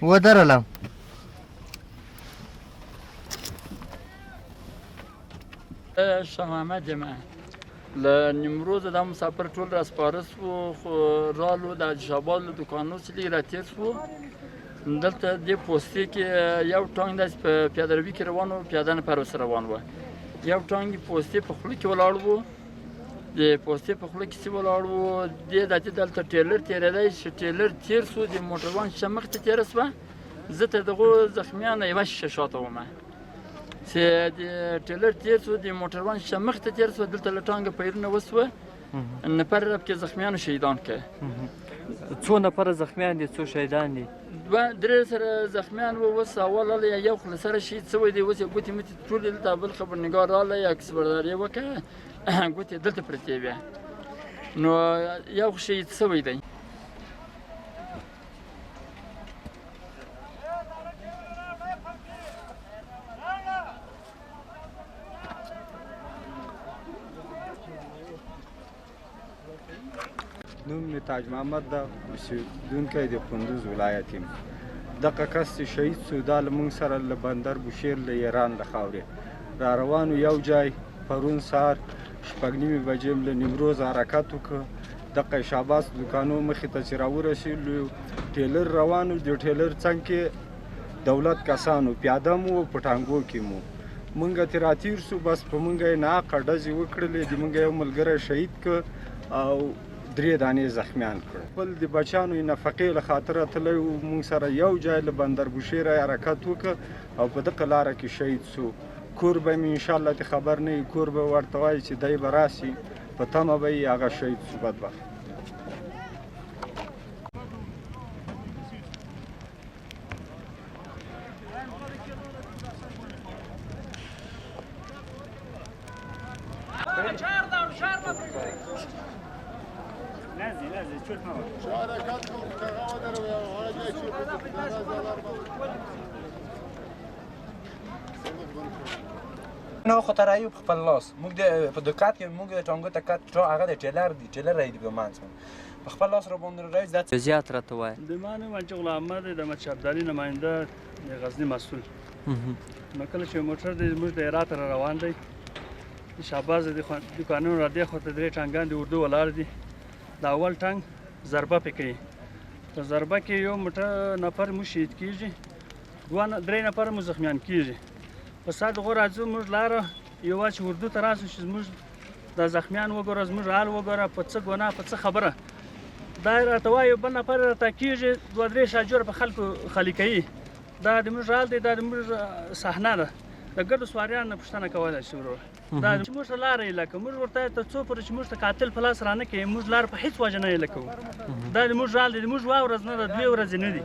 ودرلم شاه محمد یم له نیمروز دا مسافر ټول راسپاره سو خو رالو د جابال له دوکانو څخه لږ راتېر سو دلته دې پوستې کې یو ټانک داسې په پیاده روي کې روان و پیاده نفر ورسره روان و یو ټانک پوستې په خوله کې ولاړ و د پوستې په خوله کې چې ولاړ و دې دلته ټیلر تېرېدی چې ټیلر تېر سو د موټروان شیشه مخې ته تېره سوه زه تر دغو زخمیانو یوه شیشه شاته ومه چې د ټیلر تېر سو د موټروان شیشه مخې ته تېره سوه دلته له ټانګه پیرونه وسوه نفر پکې زخمیانو شهیدان کړه څو نفره زخمیان دي څو شهیدان دي دوه درې سره زخمیان وو اوس اول یو خو له سره شهید شوی دی اوس یې ګوتې متې ټولې دلته بل خبرنګار راغلی عکس برداري یې وکړه ګوتې دلته پرتې وې نو یو خو شهید شوی دی نوم مې تاج محمد ده اوسېدونکی د کندوز ولایت یم دغه کس چې شهید سو دا له موږ سره له بندر بوشیر له ایران له خاورې را روانو یو ځای پرون سهار شپږ نیمې بجې له نیمروز حرکت وکړه دغه شاباس دوکانو مخې ته چې راورسېدلو ټیلر روانو د ټیلر څنګ کې دولت کسانو پیاده مو په ټانګو کې مو مونږ ترې راتېر سو بس په مونږ یې ناحقه ډزې وکړلې د مونږ یو ملګری شهید کړ او 3 دانې زخمیان کړ خپل د بچیانو نفقې له خاطره تللی و مونږ سره یو ځای له بندر بوشیره حرکت وکړ او په دغه لاره کې شهید سو کور به مې انشاءالله ته خبر نه وي کور به ورته وایي چې دی به راسي په تمه به یې هغه شهید سو بدبخت نو خو ترایو په خپل لاس موږ د په دقت کې موږ د ټانګو ته کټ هغه د ټیلر راځي په مانس په خپل لاس را باندې راځي ذات زیات راته وای د مانه منجه غلام احمد د مچ عبدالي نماینده د غزنی مسؤل نو کله چې موټر د موږ د هرات را روان دی شاباز د قانون را دی خو ته درې ټانګان د اردو ولاړ دي د اول ټانګ ضربه پکې په ضربه کې یو موټر نفر مو شهید کیږي درې نفر مو زخمیان کیږي په سات غو راځو موږ لاره یو چې اردو ته راسو چې موږ د زخمیان وګوره زموږ حال وګوره په څه ګناه په څه خبره دا راته وایي بل نفر راته کېږي 2-3 شاجور په خلکو خالي کوي دا د موږ حال دی دا د موږ صحنه ده د ګردو سواریانو نه پوښتنه کولی شي ورور دا چې موږ ته لاره یې لکه موږ ورته تر څو پورې چې موږ ته قاتل په لاس رانه کوي موږ لاره په هېڅ وجه نه یې لکو دا د موږ حال دی د موږ 2 ورځ نه ده 2 ورځې نه دي